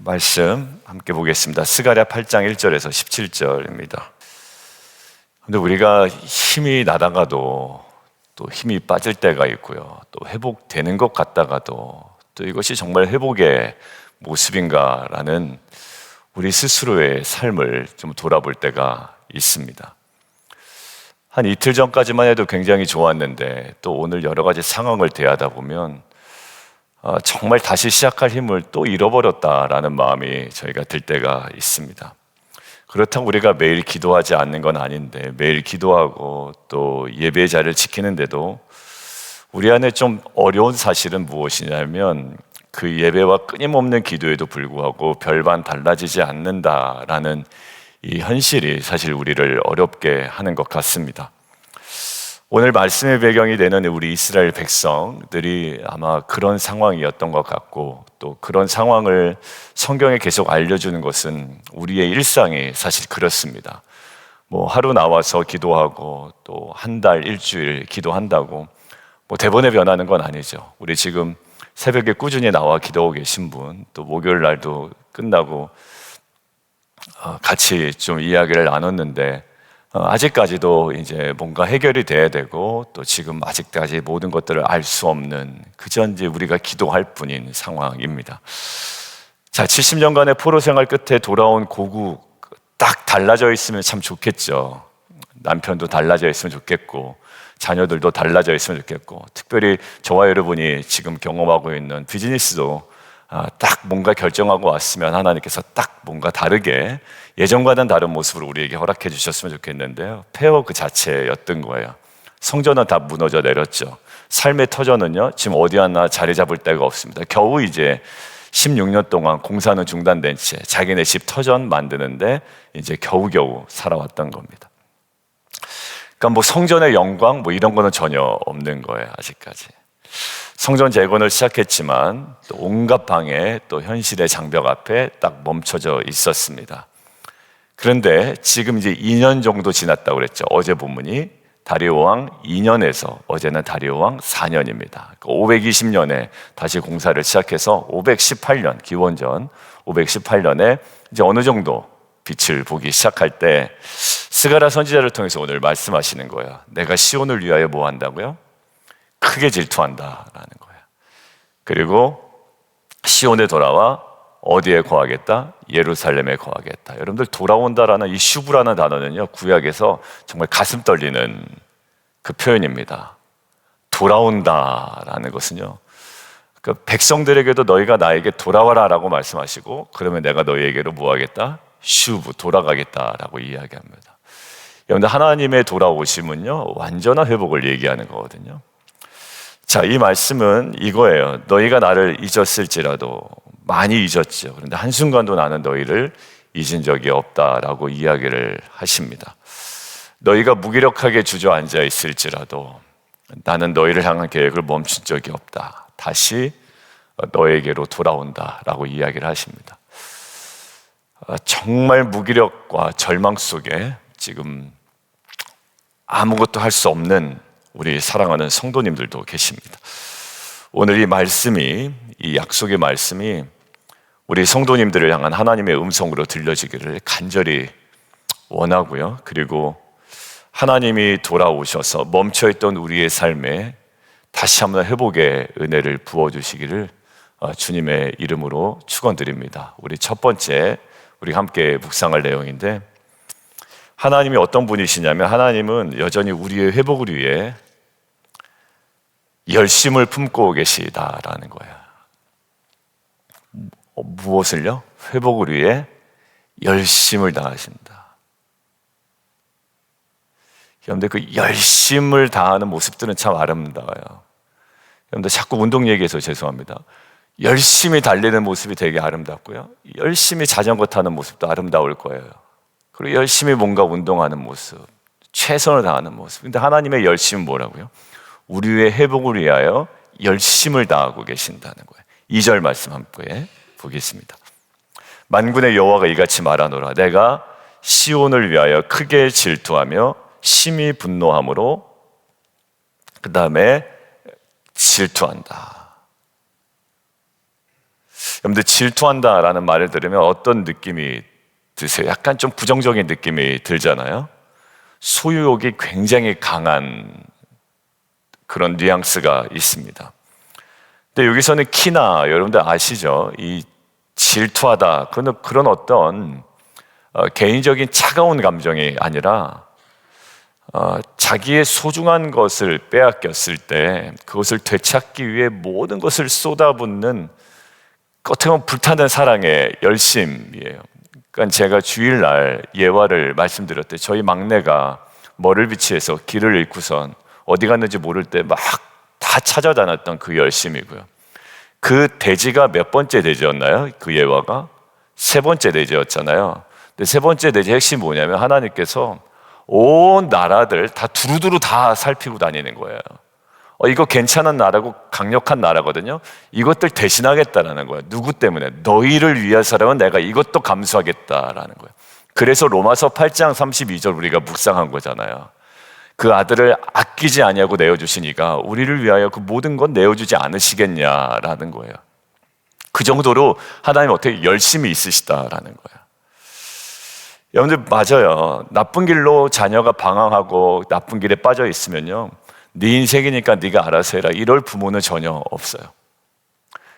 말씀 함께 보겠습니다. 스가랴 8장 1절에서 17절입니다. 근데 우리가 힘이 나다가도 또 힘이 빠질 때가 있고요. 또 회복되는 것 같다가도 또 이것이 정말 회복의 모습인가라는 우리 스스로의 삶을 좀 돌아볼 때가 있습니다. 한 이틀 전까지만 해도 굉장히 좋았는데 또 오늘 여러 가지 상황을 대하다 보면 정말 다시 시작할 힘을 또 잃어버렸다라는 마음이 저희가 들 때가 있습니다. 그렇다고 우리가 매일 기도하지 않는 건 아닌데 매일 기도하고 또 예배의 자리를 지키는데도 우리 안에 좀 어려운 사실은 무엇이냐면 그 예배와 끊임없는 기도에도 불구하고 별반 달라지지 않는다라는 이 현실이 사실 우리를 어렵게 하는 것 같습니다. 오늘 말씀의 배경이 되는 우리 이스라엘 백성들이 아마 그런 상황이었던 것 같고 또 그런 상황을 성경에 계속 알려주는 것은 우리의 일상이 사실 그렇습니다. 하루 나와서 기도하고 또 한 달, 일주일 기도한다고 대번에 변하는 건 아니죠. 우리 지금 새벽에 꾸준히 나와 기도하고 계신 분, 또 목요일 날도 끝나고 같이 좀 이야기를 나눴는데 아직까지도 이제 뭔가 해결이 돼야 되고 또 지금 아직까지 모든 것들을 알 수 없는 그저 이제 우리가 기도할 뿐인 상황입니다. 자, 70년간의 포로 생활 끝에 돌아온 고국 딱 달라져 있으면 참 좋겠죠. 남편도 달라져 있으면 좋겠고 자녀들도 달라져 있으면 좋겠고 특별히 저와 여러분이 지금 경험하고 있는 비즈니스도 딱 뭔가 결정하고 왔으면 하나님께서 딱 뭔가 다르게 예전과는 다른 모습으로 우리에게 허락해 주셨으면 좋겠는데요. 폐허 그 자체였던 거예요. 성전은 다 무너져 내렸죠. 삶의 터전은요 지금 어디 하나 자리 잡을 데가 없습니다. 겨우 이제 16년 동안 공사는 중단된 채 자기네 집 터전 만드는데 이제 겨우겨우 살아왔던 겁니다. 그러니까 성전의 영광 이런 거는 전혀 없는 거예요. 아직까지 성전 재건을 시작했지만 또 온갖 방해 또 현실의 장벽 앞에 딱 멈춰져 있었습니다. 그런데 지금 이제 2년 정도 지났다고 그랬죠. 어제 본문이 다리오 왕 2년에서 어제는 다리오 왕 4년입니다. 520년에 다시 공사를 시작해서 518년 기원전 518년에 이제 어느 정도 빛을 보기 시작할 때 스가랴 선지자를 통해서 오늘 말씀하시는 거예요. 내가 시온을 위하여 뭐 한다고요? 크게 질투한다라는 거예요. 그리고 시온에 돌아와 어디에 거하겠다? 예루살렘에 거하겠다. 여러분들 돌아온다라는 이 슈브라는 단어는요 구약에서 정말 가슴 떨리는 그 표현입니다. 돌아온다라는 것은요 그 백성들에게도 너희가 나에게 돌아와라라고 말씀하시고 그러면 내가 너희에게로 뭐 하겠다? 슈브 돌아가겠다라고 이야기합니다. 여러분들 하나님의 돌아오심은요 완전한 회복을 얘기하는 거거든요. 자, 이 말씀은 이거예요. 너희가 나를 잊었을지라도 많이 잊었죠. 그런데 한순간도 나는 너희를 잊은 적이 없다라고 이야기를 하십니다. 너희가 무기력하게 주저앉아 있을지라도 나는 너희를 향한 계획을 멈춘 적이 없다. 다시 너에게로 돌아온다라고 이야기를 하십니다. 정말 무기력과 절망 속에 지금 아무것도 할 수 없는 우리 사랑하는 성도님들도 계십니다. 오늘 이 말씀이 이 약속의 말씀이 우리 성도님들을 향한 하나님의 음성으로 들려지기를 간절히 원하고요. 그리고 하나님이 돌아오셔서 멈춰있던 우리의 삶에 다시 한번 회복의 은혜를 부어주시기를 주님의 이름으로 축원드립니다. 우리 첫 번째 우리 함께 묵상할 내용인데 하나님이 어떤 분이시냐면 하나님은 여전히 우리의 회복을 위해 열심을 품고 계시다라는 거예요. 무엇을요? 회복을 위해 열심을 다하신다. 여러분들 그 열심을 다하는 모습들은 참 아름다워요. 여러분들 자꾸 운동 얘기해서 죄송합니다. 열심히 달리는 모습이 되게 아름답고요. 열심히 자전거 타는 모습도 아름다울 거예요. 그리고 열심히 뭔가 운동하는 모습, 최선을 다하는 모습. 근데 하나님의 열심은 뭐라고요? 우리의 회복을 위하여 열심을 다하고 계신다는 거예요. 2절 말씀 함께 보겠습니다. 만군의 여호와가 이같이 말하노라. 내가 시온을 위하여 크게 질투하며 심히 분노함으로 그 다음에 질투한다. 여러분들 질투한다라는 말을 들으면 어떤 느낌이 드세요? 약간 좀 부정적인 느낌이 들잖아요. 소유욕이 굉장히 강한 그런 뉘앙스가 있습니다. 근데 여기서는 키나 여러분들 아시죠? 이 질투하다 그런 어떤 개인적인 차가운 감정이 아니라 자기의 소중한 것을 빼앗겼을 때 그것을 되찾기 위해 모든 것을 쏟아붓는 어떻게 보면 불타는 사랑의 열심이에요. 그러니까 제가 주일날 예화를 말씀드렸을 때 저희 막내가 머리비치에서 길을 잃고선 어디 갔는지 모를 때 막 다 찾아다녔던 그 열심이고요. 그 대지가 몇 번째 대지였나요? 그 예화가? 세 번째 대지였잖아요. 근데 세 번째 대지의 핵심이 뭐냐면 하나님께서 온 나라들 다 두루두루 다 살피고 다니는 거예요. 이거 괜찮은 나라고 강력한 나라거든요. 이것들 대신하겠다라는 거예요. 누구 때문에? 너희를 위해서라면 내가 이것도 감수하겠다라는 거예요. 그래서 로마서 8장 32절 우리가 묵상한 거잖아요. 그 아들을 아끼지 아니하고 내어주시니까 우리를 위하여 그 모든 건 내어주지 않으시겠냐라는 거예요. 그 정도로 하나님 어떻게 열심히 있으시다라는 거예요. 여러분들 맞아요. 나쁜 길로 자녀가 방황하고 나쁜 길에 빠져 있으면요, 네 인생이니까 네가 알아서 해라 이럴 부모는 전혀 없어요.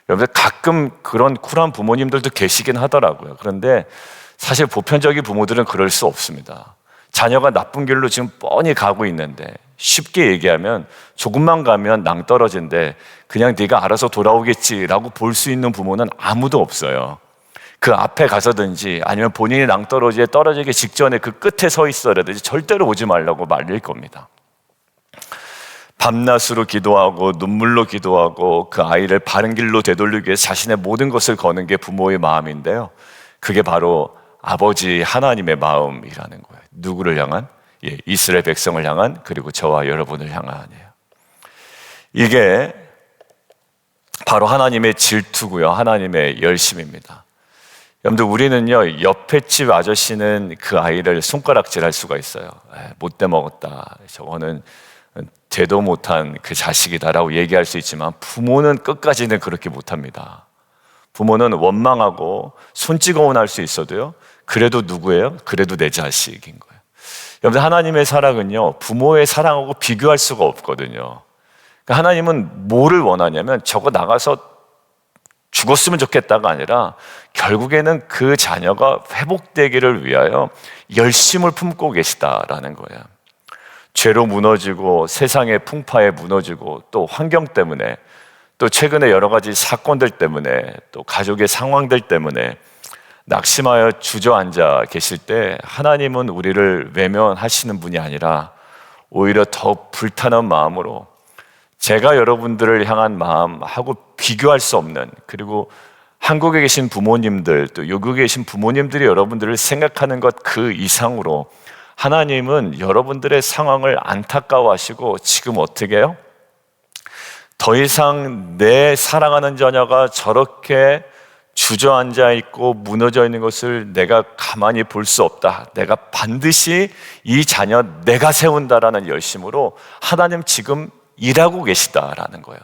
여러분들 가끔 그런 쿨한 부모님들도 계시긴 하더라고요. 그런데 사실 보편적인 부모들은 그럴 수 없습니다. 자녀가 나쁜 길로 지금 뻔히 가고 있는데 쉽게 얘기하면 조금만 가면 낭떠러진데 그냥 네가 알아서 돌아오겠지라고 볼 수 있는 부모는 아무도 없어요. 그 앞에 가서든지 아니면 본인이 낭떠러지에 떨어지기 직전에 그 끝에 서 있어라든지 절대로 오지 말라고 말릴 겁니다. 밤낮으로 기도하고 눈물로 기도하고 그 아이를 바른 길로 되돌리기 위해 자신의 모든 것을 거는 게 부모의 마음인데요, 그게 바로 아버지 하나님의 마음이라는 거예요. 누구를 향한? 이스라엘 백성을 향한, 그리고 저와 여러분을 향한이에요. 이게 바로 하나님의 질투고요, 하나님의 열심입니다. 여러분들 우리는요, 옆에 집 아저씨는 그 아이를 손가락질할 수가 있어요. 못돼 먹었다, 저거는 되도 못한 그 자식이다라고 얘기할 수 있지만 부모는 끝까지는 그렇게 못합니다. 부모는 원망하고 손찌검은 할 수 있어도요, 그래도 누구예요? 그래도 내 자식인 거예요. 여러분 하나님의 사랑은요, 부모의 사랑하고 비교할 수가 없거든요. 그러니까 하나님은 뭐를 원하냐면 저거 나가서 죽었으면 좋겠다가 아니라 결국에는 그 자녀가 회복되기를 위하여 열심을 품고 계시다라는 거예요. 죄로 무너지고 세상의 풍파에 무너지고 또 환경 때문에 또 최근에 여러 가지 사건들 때문에 또 가족의 상황들 때문에 낙심하여 주저앉아 계실 때 하나님은 우리를 외면하시는 분이 아니라 오히려 더 불타는 마음으로 제가 여러분들을 향한 마음하고 비교할 수 없는, 그리고 한국에 계신 부모님들 또 여국에 계신 부모님들이 여러분들을 생각하는 것 그 이상으로 하나님은 여러분들의 상황을 안타까워하시고 지금 어떻게 해요? 더 이상 내 사랑하는 자녀가 저렇게 주저앉아 있고 무너져 있는 것을 내가 가만히 볼 수 없다. 내가 반드시 이 자녀 내가 세운다라는 열심으로 하나님 지금 일하고 계시다라는 거예요.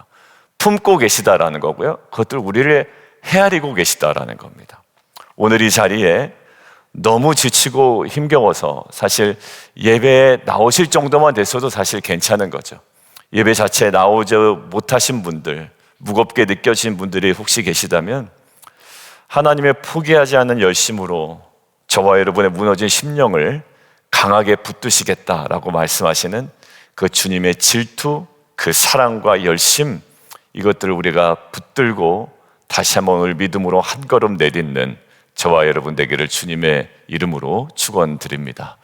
품고 계시다라는 거고요. 그것들 우리를 헤아리고 계시다라는 겁니다. 오늘 이 자리에 너무 지치고 힘겨워서 사실 예배에 나오실 정도만 됐어도 사실 괜찮은 거죠. 예배 자체에 나오지 못하신 분들, 무겁게 느껴진 분들이 혹시 계시다면 하나님의 포기하지 않는 열심으로 저와 여러분의 무너진 심령을 강하게 붙드시겠다라고 말씀하시는 그 주님의 질투, 그 사랑과 열심, 이것들을 우리가 붙들고 다시 한번 오늘 믿음으로 한 걸음 내딛는 저와 여러분 되기를 주님의 이름으로 축원드립니다.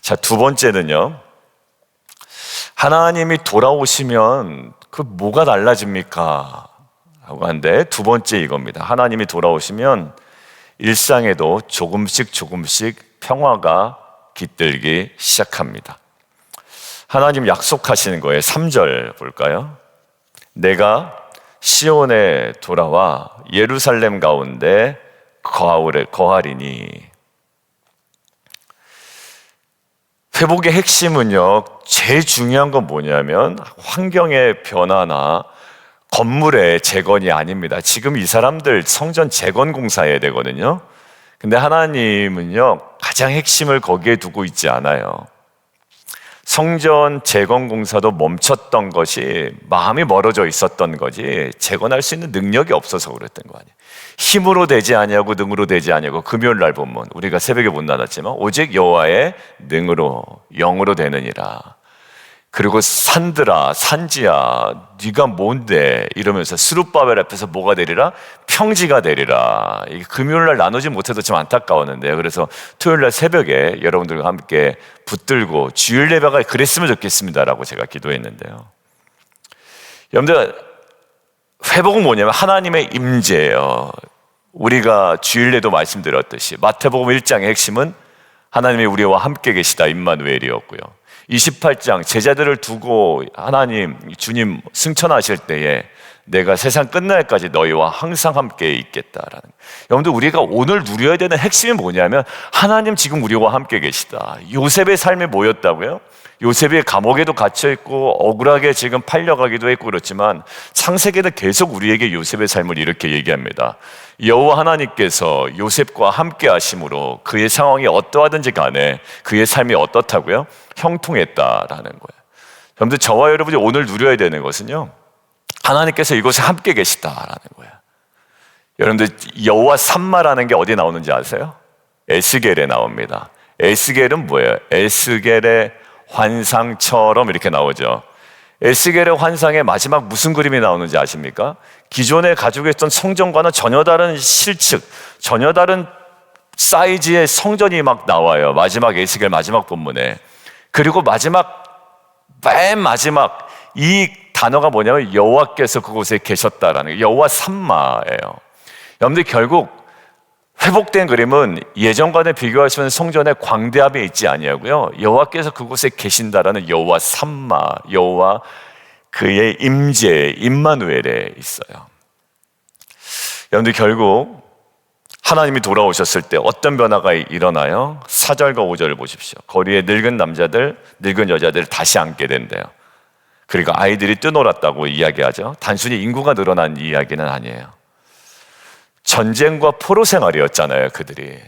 자, 두 번째는요, 하나님이 돌아오시면 그 뭐가 달라집니까? 하고 하는데 두 번째 이겁니다. 하나님이 돌아오시면 일상에도 조금씩 평화가 깃들기 시작합니다. 하나님 약속하시는 거예요. 3절 볼까요? 내가 시온에 돌아와 예루살렘 가운데 거하리니. 회복의 핵심은요, 제일 중요한 건 뭐냐면 환경의 변화나 건물의 재건이 아닙니다. 지금 이 사람들 성전 재건 공사해야 되거든요. 근데 하나님은요, 가장 핵심을 거기에 두고 있지 않아요. 성전 재건 공사도 멈췄던 것이 마음이 멀어져 있었던 거지 재건할 수 있는 능력이 없어서 그랬던 거 아니에요. 힘으로 되지 아니하고 능으로 되지 아니하고 금요일 날 보면 우리가 새벽에 못 나눴지만 오직 여호와의 능으로 영으로 되느니라. 그리고 산들아 산지야 네가 뭔데 이러면서 스룹바벨 앞에서 뭐가 되리라? 평지가 되리라. 이게 금요일날 나누지 못해서 좀 안타까웠는데요. 그래서 토요일날 새벽에 여러분들과 함께 붙들고 주일 예배가 그랬으면 좋겠습니다라고 제가 기도했는데요. 여러분들 회복은 뭐냐면 하나님의 임재예요. 우리가 주일에도 말씀드렸듯이 마태복음 1장의 핵심은 하나님이 우리와 함께 계시다 임마누엘이었고요. 28장 제자들을 두고 하나님 주님 승천하실 때에 내가 세상 끝날까지 너희와 항상 함께 있겠다라는. 여러분들 우리가 오늘 누려야 되는 핵심이 뭐냐면 하나님 지금 우리와 함께 계시다. 요셉의 삶이 뭐였다고요? 요셉이 감옥에도 갇혀있고 억울하게 지금 팔려가기도 했고 그렇지만 창세기는 계속 우리에게 요셉의 삶을 이렇게 얘기합니다. 여호와 하나님께서 요셉과 함께 하심으로 그의 상황이 어떠하든지 간에 그의 삶이 어떻다고요? 형통했다라는 거예요. 여러분들 저와 여러분이 오늘 누려야 되는 것은요, 하나님께서 이곳에 함께 계시다라는 거예요. 여러분들 여호와 삼마라는 게 어디 나오는지 아세요? 에스겔에 나옵니다. 에스겔은 뭐예요? 에스겔의 환상처럼 이렇게 나오죠. 에스겔의 환상의 마지막 무슨 그림이 나오는지 아십니까? 기존에 가지고 있던 성전과는 전혀 다른 실측, 전혀 다른 사이즈의 성전이 막 나와요. 마지막 에스겔 마지막 본문에. 그리고 맨 마지막 이 단어가 뭐냐면 여호와께서 그곳에 계셨다라는 거예요. 여호와 삼마예요. 여러분들 결국 회복된 그림은 예전과는 비교할 수 없는 성전의 광대함에 있지 아니하고요, 여호와께서 그곳에 계신다라는 여호와 삼마, 여호와 그의 임재, 임마누엘에 있어요. 여러분들 결국 하나님이 돌아오셨을 때 어떤 변화가 일어나요? 4절과 5절을 보십시오. 거리에 늙은 남자들, 늙은 여자들 다시 앉게 된대요. 그리고 아이들이 뛰놀았다고 이야기하죠. 단순히 인구가 늘어난 이야기는 아니에요. 전쟁과 포로 생활이었잖아요, 그들이.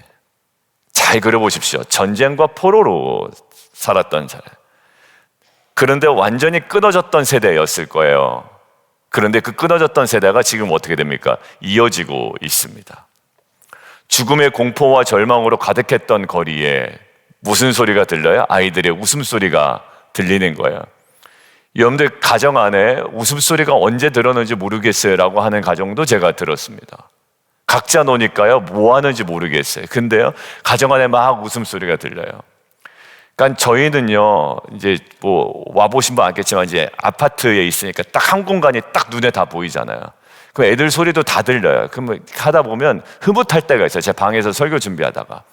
잘 그려보십시오. 전쟁과 포로로 살았던 사람. 그런데 완전히 끊어졌던 세대였을 거예요. 그런데 그 끊어졌던 세대가 지금 어떻게 됩니까? 이어지고 있습니다. 죽음의 공포와 절망으로 가득했던 거리에 무슨 소리가 들려요? 아이들의 웃음소리가 들리는 거예요. 여러분들 가정 안에 웃음소리가 언제 들었는지 모르겠어요 라고 하는 가정도 제가 들었습니다. 각자 노니까요, 뭐 하는지 모르겠어요. 근데요, 가정 안에 막 웃음소리가 들려요. 그러니까 저희는요, 이제 뭐 와보신 분 알겠지만 이제 아파트에 있으니까 딱 한 공간이 딱 눈에 다 보이잖아요. 그 애들 소리도 다 들려요. 그럼 하다 보면 흐뭇할 때가 있어요. 제 방에서 설교 준비하다가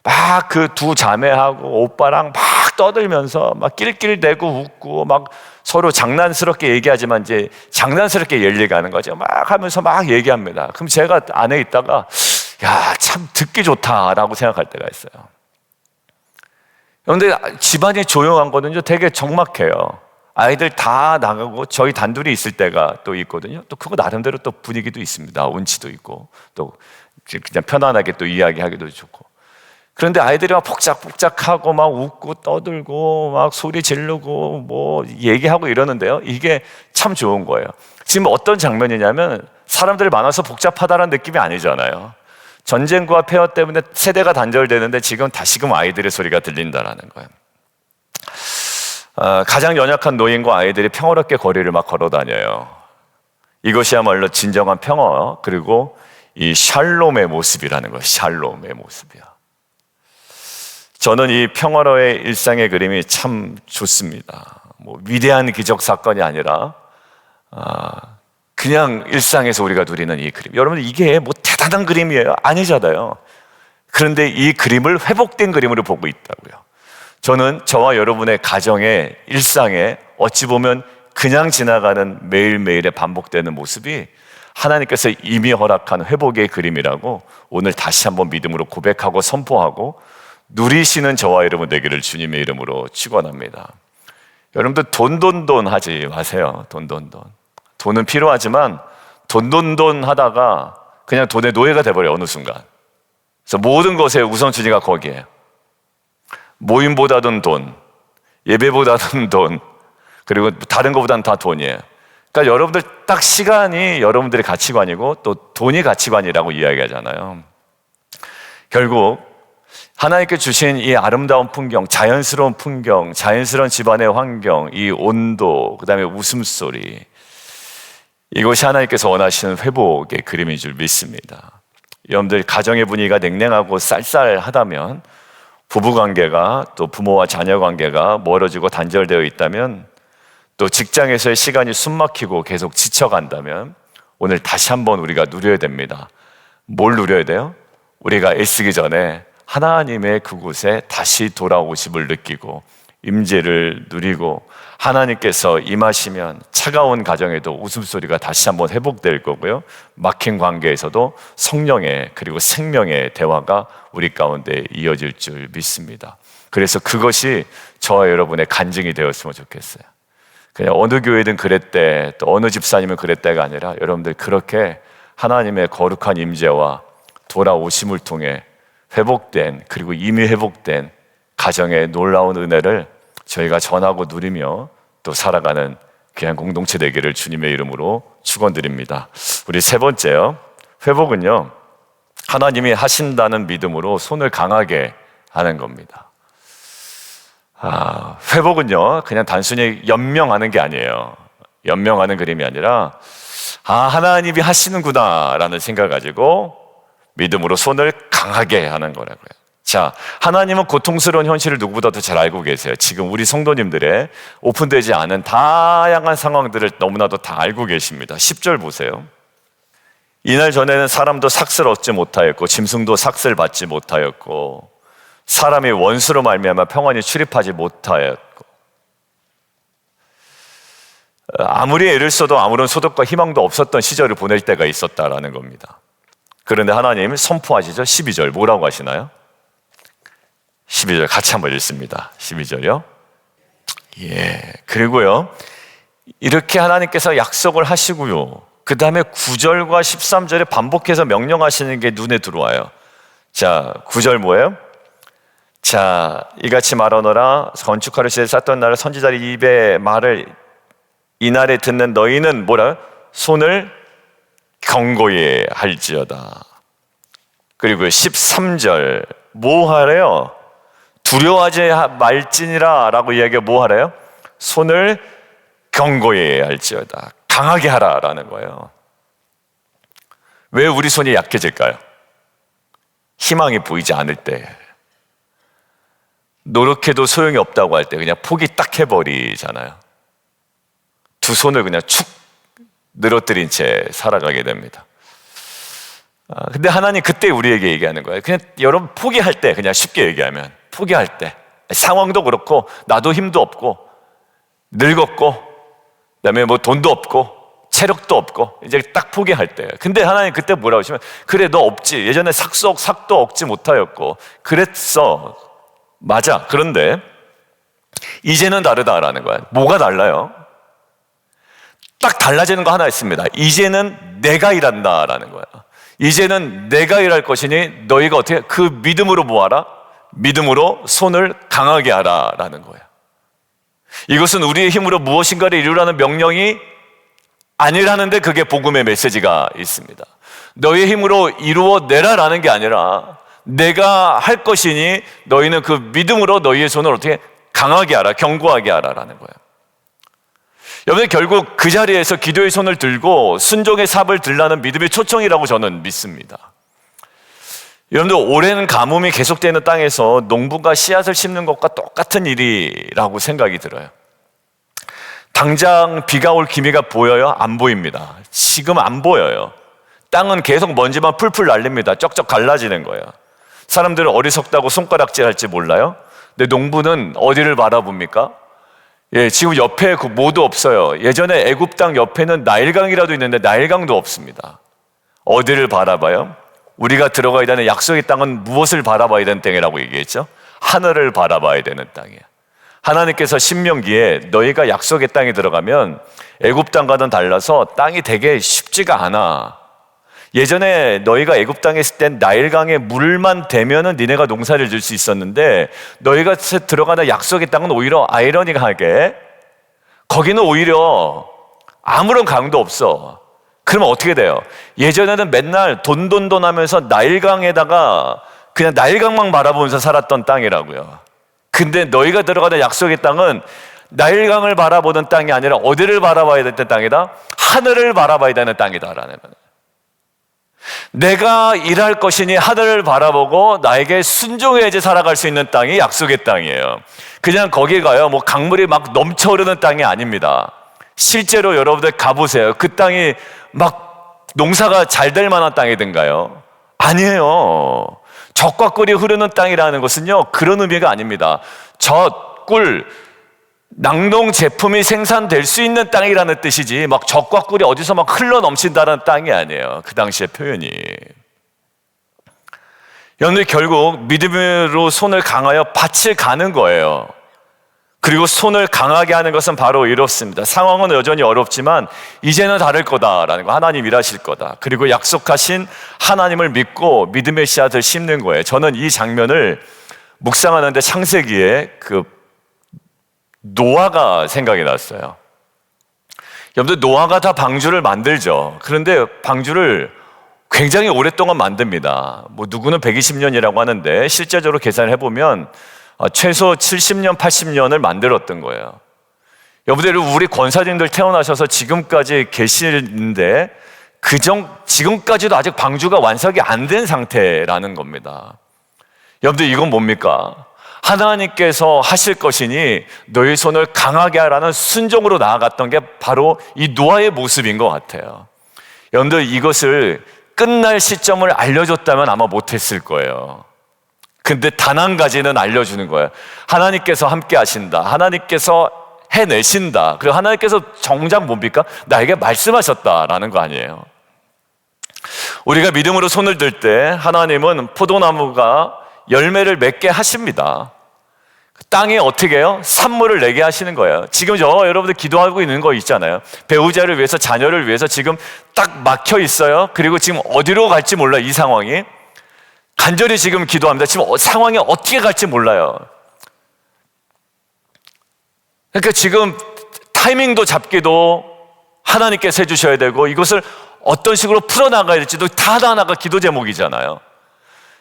막 그 두 자매하고 오빠랑 막 떠들면서 막 낄낄대고 웃고 막 서로 장난스럽게 얘기하지만 이제 장난스럽게 얘기하는 거죠. 막 하면서 막 얘기합니다. 그럼 제가 안에 있다가 야, 참 듣기 좋다라고 생각할 때가 있어요. 그런데 집안이 조용한 거는요, 되게 적막해요. 아이들 다 나가고 저희 단둘이 있을 때가 또 있거든요. 또 그거 나름대로 또 분위기도 있습니다. 운치도 있고 또 그냥 편안하게 또 이야기하기도 좋고. 그런데 아이들이 막 복작복작하고 막 웃고 떠들고 막 소리 지르고 뭐 얘기하고 이러는데요, 이게 참 좋은 거예요. 지금 어떤 장면이냐면 사람들이 많아서 복잡하다는 느낌이 아니잖아요. 전쟁과 폐허 때문에 세대가 단절되는데 지금 다시금 아이들의 소리가 들린다라는 거예요. 가장 연약한 노인과 아이들이 평화롭게 거리를 막 걸어 다녀요. 이것이야말로 진정한 평화, 그리고 이 샬롬의 모습이라는 거예요. 샬롬의 모습이야. 저는 이 평화로의 일상의 그림이 참 좋습니다. 뭐 위대한 기적 사건이 아니라 그냥 일상에서 우리가 누리는 이 그림. 여러분, 이게 뭐 대단한 그림이에요? 아니잖아요. 그런데 이 그림을 회복된 그림으로 보고 있다고요. 저는 저와 여러분의 가정의 일상에 어찌 보면 그냥 지나가는 매일매일의 반복되는 모습이 하나님께서 이미 허락한 회복의 그림이라고 오늘 다시 한번 믿음으로 고백하고 선포하고 누리시는 저와 여러분 되기를 주님의 이름으로 축원합니다. 여러분들 돈 하지 마세요. 돈. 돈은 필요하지만 돈 하다가 그냥 돈의 노예가 돼버려요, 어느 순간. 그래서 모든 것의 우선순위가 거기에요. 모임보다는 돈, 예배보다는 돈, 그리고 다른 것보다는 다 돈이에요. 그러니까 여러분들 딱 시간이 여러분들의 가치관이고 또 돈이 가치관이라고 이야기하잖아요. 결국 하나님께 주신 이 아름다운 풍경, 자연스러운 풍경, 자연스러운 집안의 환경, 이 온도, 그 다음에 웃음소리, 이것이 하나님께서 원하시는 회복의 그림인 줄 믿습니다. 여러분들 가정의 분위기가 냉랭하고 쌀쌀하다면, 부부관계가 또 부모와 자녀 관계가 멀어지고 단절되어 있다면, 또 직장에서의 시간이 숨막히고 계속 지쳐간다면 오늘 다시 한번 우리가 누려야 됩니다. 뭘 누려야 돼요? 우리가 애쓰기 전에 하나님의 그곳에 다시 돌아오심을 느끼고 임재를 누리고 하나님께서 임하시면 차가운 가정에도 웃음소리가 다시 한번 회복될 거고요. 막힌 관계에서도 성령의 그리고 생명의 대화가 우리 가운데 이어질 줄 믿습니다. 그래서 그것이 저와 여러분의 간증이 되었으면 좋겠어요. 그냥 어느 교회든 그랬대, 또 어느 집사님은 그랬대가 아니라 여러분들 그렇게 하나님의 거룩한 임재와 돌아오심을 통해 회복된, 그리고 이미 회복된 가정의 놀라운 은혜를 저희가 전하고 누리며 또 살아가는 귀한 공동체 되기를 주님의 이름으로 축원드립니다. 우리 세 번째요, 회복은요, 하나님이 하신다는 믿음으로 손을 강하게 하는 겁니다. 회복은요, 그냥 단순히 연명하는 게 아니에요. 연명하는 그림이 아니라, 하나님이 하시는구나 라는 생각을 가지고 믿음으로 손을 강하게 하는 거라고요. 자, 하나님은 고통스러운 현실을 누구보다도 잘 알고 계세요. 지금 우리 성도님들의 오픈되지 않은 다양한 상황들을 너무나도 다 알고 계십니다. 10절 보세요. 이날 전에는 사람도 삭슬 얻지 못하였고 짐승도 삭슬 받지 못하였고 사람이 원수로 말미암아 평안히 출입하지 못하였고, 아무리 애를 써도 아무런 소득과 희망도 없었던 시절을 보낼 때가 있었다라는 겁니다. 그런데 하나님 선포하시죠. 12절 뭐라고 하시나요? 12절 같이 한번 읽습니다. 12절요. 그리고요, 이렇게 하나님께서 약속을 하시고요, 그 다음에 9절과 13절에 반복해서 명령하시는 게 눈에 들어와요. 자, 9절 뭐예요? 자, 이같이 말하노라. 건축하려 시대 쌌던 날에 선지자의 입의 말을 이날에 듣는 너희는 뭐라? 손을 경고히 할지어다. 그리고 13절 뭐 하래요? 두려워하지 말지니라 라고 이야기가 뭐 하래요? 손을 경고히 할지어다. 강하게 하라라는 거예요. 왜 우리 손이 약해질까요? 희망이 보이지 않을 때, 노력해도 소용이 없다고 할 때 그냥 포기 딱 해버리잖아요. 두 손을 그냥 축 늘어뜨린 채 살아가게 됩니다. 근데 하나님 그때 우리에게 얘기하는 거예요. 그냥 여러분 포기할 때, 그냥 쉽게 얘기하면 포기할 때, 상황도 그렇고 나도 힘도 없고 늙었고 그다음에 뭐 돈도 없고 체력도 없고 이제 딱 포기할 때, 근데 하나님 그때 뭐라고 하시면, 그래 너 없지, 예전에 삭도 얻지 못하였고 그랬어, 맞아. 그런데 이제는 다르다라는 거야. 뭐가 달라요? 딱 달라지는 거 하나 있습니다. 이제는 내가 일한다라는 거야. 이제는 내가 일할 것이니 너희가 어떻게 그 믿음으로 모아라. 믿음으로 손을 강하게 하라라는 거야. 이것은 우리의 힘으로 무엇인가를 이루라는 명령이 아니라는데 그게 복음의 메시지가 있습니다. 너의 힘으로 이루어내라라는 게 아니라 내가 할 것이니 너희는 그 믿음으로 너희의 손을 어떻게 강하게 하라, 견고하게 하라라는 거예요. 여러분, 결국 그 자리에서 기도의 손을 들고 순종의 삽을 들라는 믿음의 초청이라고 저는 믿습니다. 여러분들, 오랜 가뭄이 계속되는 땅에서 농부가 씨앗을 심는 것과 똑같은 일이라고 생각이 들어요. 당장 비가 올 기미가 보여요? 안 보입니다. 지금 안 보여요. 땅은 계속 먼지만 풀풀 날립니다. 쩍쩍 갈라지는 거예요. 사람들은 어리석다고 손가락질 할지 몰라요. 근데 농부는 어디를 바라봅니까? 지금 옆에 뭐도 없어요. 예전에 애굽 땅 옆에는 나일강이라도 있는데 나일강도 없습니다. 어디를 바라봐요? 우리가 들어가야 되는 약속의 땅은 무엇을 바라봐야 되는 땅이라고 얘기했죠? 하늘을 바라봐야 되는 땅이에요. 하나님께서 신명기에 너희가 약속의 땅에 들어가면 애굽 땅과는 달라서 땅이 되게 쉽지가 않아. 예전에 너희가 애굽 땅에 있을 땐 나일강에 물만 대면은 니네가 농사를 질 수 있었는데 너희가 들어가는 약속의 땅은 오히려 아이러니하게 거기는 오히려 아무런 강도 없어. 그러면 어떻게 돼요? 예전에는 맨날 돈돈돈 하면서 나일강에다가 그냥 나일강만 바라보면서 살았던 땅이라고요. 근데 너희가 들어가는 약속의 땅은 나일강을 바라보는 땅이 아니라 어디를 바라봐야 되는 땅이다? 하늘을 바라봐야 되는 땅이다라는 거예요. 내가 일할 것이니 하늘을 바라보고 나에게 순종해야지 살아갈 수 있는 땅이 약속의 땅이에요. 그냥 거기 가요. 뭐 강물이 막 넘쳐 흐르는 땅이 아닙니다. 실제로 여러분들 가보세요. 그 땅이 막 농사가 잘 될 만한 땅이든가요? 아니에요. 젖과 꿀이 흐르는 땅이라는 것은요, 그런 의미가 아닙니다. 젖, 꿀, 낙농 제품이 생산될 수 있는 땅이라는 뜻이지 막 젖과 꿀이 어디서 막 흘러 넘친다는 땅이 아니에요. 그 당시의 표현이. 여러분들 결국 믿음으로 손을 강하여 밭을 가는 거예요. 그리고 손을 강하게 하는 것은 바로 이렇습니다. 상황은 여전히 어렵지만 이제는 다를 거다라는 거, 하나님 일하실 거다. 그리고 약속하신 하나님을 믿고 믿음의 씨앗을 심는 거예요. 저는 이 장면을 묵상하는데 창세기에 그 노아가 생각이 났어요. 여러분들 노아가 다 방주를 만들죠. 그런데 방주를 굉장히 오랫동안 만듭니다. 뭐 누구는 120년이라고 하는데 실제적으로 계산을 해보면 최소 70년, 80년을 만들었던 거예요. 여러분들 우리 권사님들 태어나셔서 지금까지 계시는데 지금까지도 아직 방주가 완성이 안 된 상태라는 겁니다. 여러분들 이건 뭡니까? 하나님께서 하실 것이니 너희 손을 강하게 하라는 순종으로 나아갔던 게 바로 이 노아의 모습인 것 같아요. 여러분들 이것을 끝날 시점을 알려줬다면 아마 못했을 거예요. 근데 단 한 가지는 알려주는 거예요. 하나님께서 함께 하신다. 하나님께서 해내신다. 그리고 하나님께서 정작 뭡니까? 나에게 말씀하셨다라는 거 아니에요. 우리가 믿음으로 손을 들 때 하나님은 포도나무가 열매를 맺게 하십니다. 땅에 어떻게 해요? 산물을 내게 하시는 거예요. 지금 여러분들 기도하고 있는 거 있잖아요. 배우자를 위해서, 자녀를 위해서 지금 딱 막혀 있어요. 그리고 지금 어디로 갈지 몰라, 이 상황이. 간절히 지금 기도합니다. 지금 상황이 어떻게 갈지 몰라요. 그러니까 지금 타이밍도 잡기도 하나님께서 해주셔야 되고 이것을 어떤 식으로 풀어나가야 될지도 다 하나하나가 기도 제목이잖아요.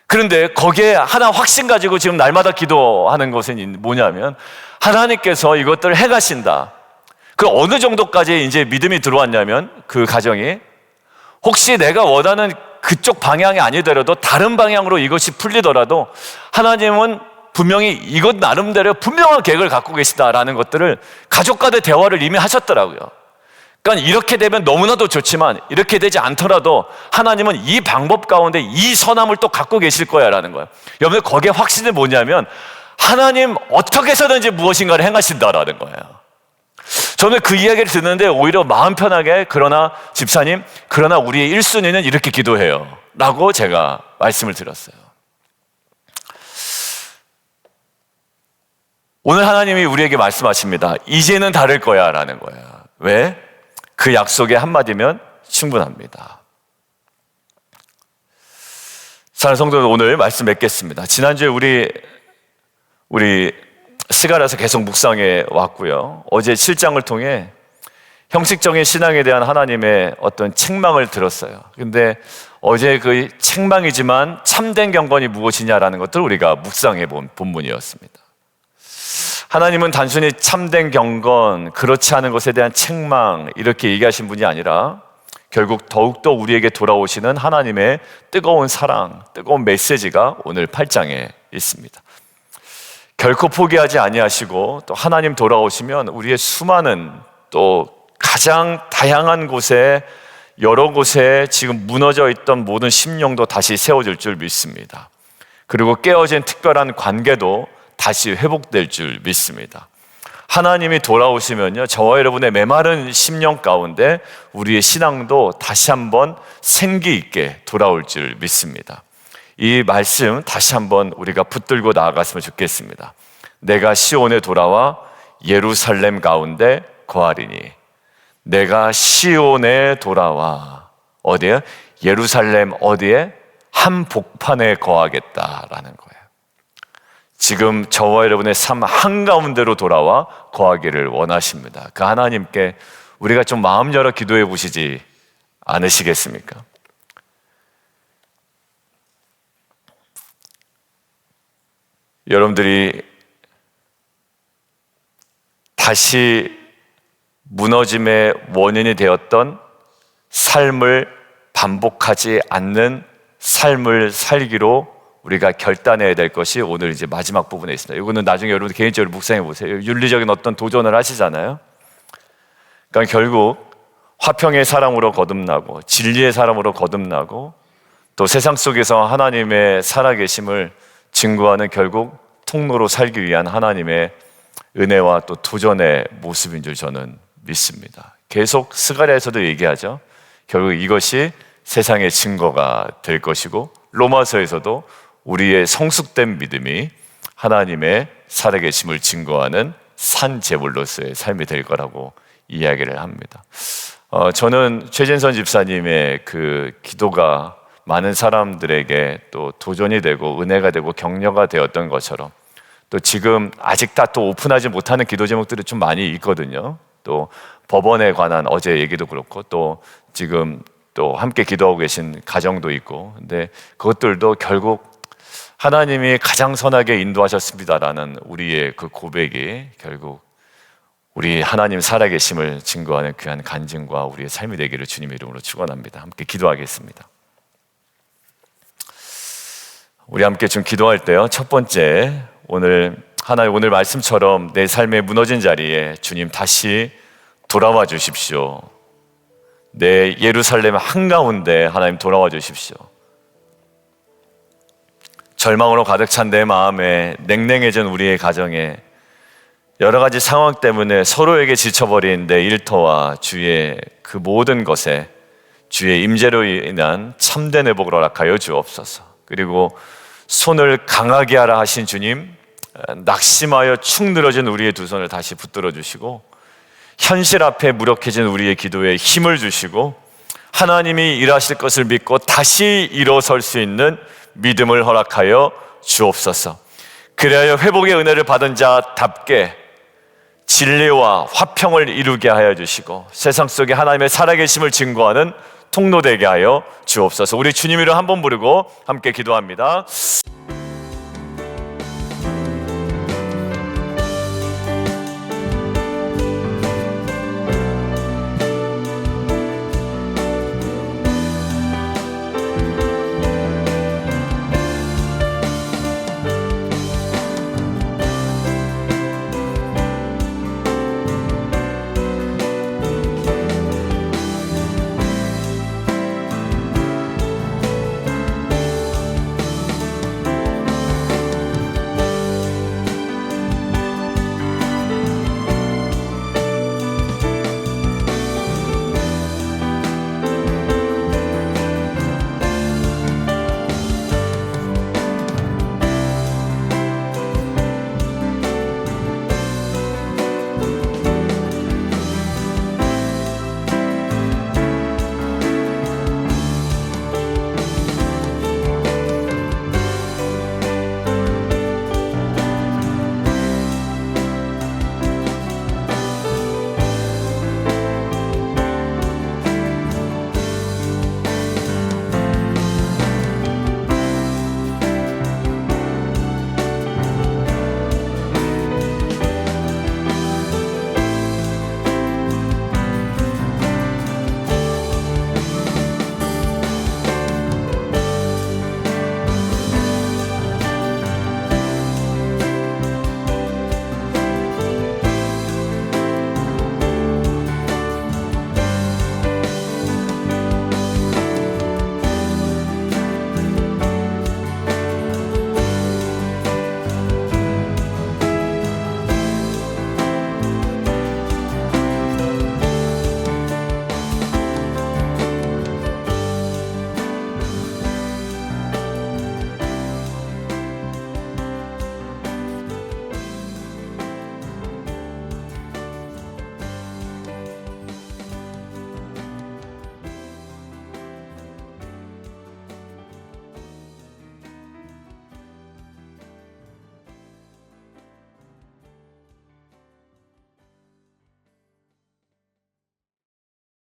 그런데 거기에 하나 확신 가지고 지금 날마다 기도하는 것은 뭐냐면 하나님께서 이것들을 해가신다. 그 어느 정도까지 이제 믿음이 들어왔냐면 그 가정이 혹시 내가 원하는 그쪽 방향이 아니더라도 다른 방향으로 이것이 풀리더라도 하나님은 분명히 이것 나름대로 분명한 계획을 갖고 계시다라는 것들을 가족과의 대화를 이미 하셨더라고요. 그러니까 이렇게 되면 너무나도 좋지만 이렇게 되지 않더라도 하나님은 이 방법 가운데 이 선함을 또 갖고 계실 거야 라는 거예요. 여러분 거기에 확신이 뭐냐면 하나님 어떻게 해서든지 무엇인가를 행하신다라는 거예요. 저는 그 이야기를 듣는데 오히려 마음 편하게 그러나 집사님 그러나 우리의 1순위는 이렇게 기도해요 라고 제가 말씀을 드렸어요. 오늘 하나님이 우리에게 말씀하십니다. 이제는 다를 거야 라는 거예요. 왜? 그 약속의 한마디면 충분합니다. 사랑하는 성도들, 오늘 말씀 맺겠습니다. 지난주에 우리 스가랴서 계속 묵상해 왔고요. 어제 7장을 통해 형식적인 신앙에 대한 하나님의 어떤 책망을 들었어요. 근데 어제 그 책망이지만 참된 경건이 무엇이냐라는 것들을 우리가 묵상해 본 본문이었습니다. 하나님은 단순히 참된 경건, 그렇지 않은 것에 대한 책망 이렇게 얘기하신 분이 아니라 결국 더욱더 우리에게 돌아오시는 하나님의 뜨거운 사랑, 뜨거운 메시지가 오늘 8장에 있습니다. 결코 포기하지 아니하시고 또 하나님 돌아오시면 우리의 수많은 또 가장 다양한 곳에 여러 곳에 지금 무너져 있던 모든 심령도 다시 세워질 줄 믿습니다. 그리고 깨어진 특별한 관계도 다시 회복될 줄 믿습니다. 하나님이 돌아오시면요, 저와 여러분의 메마른 심령 가운데 우리의 신앙도 다시 한번 생기 있게 돌아올 줄 믿습니다. 이 말씀 다시 한번 우리가 붙들고 나아갔으면 좋겠습니다. 내가 시온에 돌아와 예루살렘 가운데 거하리니. 내가 시온에 돌아와 어디에? 예루살렘 어디에? 한복판에 거하겠다라는 거예요. 지금 저와 여러분의 삶 한가운데로 돌아와 거하기를 원하십니다. 그 하나님께 우리가 좀 마음 열어 기도해 보시지 않으시겠습니까? 여러분들이 다시 무너짐의 원인이 되었던 삶을 반복하지 않는 삶을 살기로 우리가 결단해야 될 것이 오늘 이제 마지막 부분에 있습니다. 이거는 나중에 여러분 개인적으로 묵상해 보세요. 윤리적인 어떤 도전을 하시잖아요. 그러니까 결국 화평의 사람으로 거듭나고 진리의 사람으로 거듭나고 또 세상 속에서 하나님의 살아계심을 증거하는 결국 통로로 살기 위한 하나님의 은혜와 또 도전의 모습인 줄 저는 믿습니다. 계속 스가랴에서도 얘기하죠. 결국 이것이 세상의 증거가 될 것이고 로마서에서도 우리의 성숙된 믿음이 하나님의 살아계심을 증거하는 산 제물로서의 삶이 될 거라고 이야기를 합니다. 저는 최진선 집사님의 그 기도가 많은 사람들에게 또 도전이 되고 은혜가 되고 격려가 되었던 것처럼 또 지금 아직 다 또 오픈하지 못하는 기도 제목들이 좀 많이 있거든요. 또 법원에 관한 어제 얘기도 그렇고 또 지금 또 함께 기도하고 계신 가정도 있고, 근데 그것들도 결국 하나님이 가장 선하게 인도하셨습니다라는 우리의 그 고백이 결국 우리 하나님 살아계심을 증거하는 귀한 간증과 우리의 삶이 되기를 주님의 이름으로 축원합니다. 함께 기도하겠습니다. 우리 함께 좀 기도할 때요, 첫 번째, 오늘 말씀처럼 내 삶의 무너진 자리에 주님 다시 돌아와 주십시오. 내 예루살렘 한가운데 하나님 돌아와 주십시오. 절망으로 가득 찬 내 마음에, 냉랭해진 우리의 가정에, 여러 가지 상황 때문에 서로에게 지쳐버린 내 일터와 주의 그 모든 것에 주의 임재로 인한 참된 회복을 허락하여 주옵소서. 그리고 손을 강하게 하라 하신 주님, 낙심하여 축 늘어진 우리의 두 손을 다시 붙들어 주시고 현실 앞에 무력해진 우리의 기도에 힘을 주시고 하나님이 일하실 것을 믿고 다시 일어설 수 있는 믿음을 허락하여 주옵소서. 그래야 회복의 은혜를 받은 자답게 진리와 화평을 이루게 하여 주시고 세상 속에 하나님의 살아계심을 증거하는 통로 되게 하여 주옵소서. 우리 주님 이름 한번 부르고 함께 기도합니다.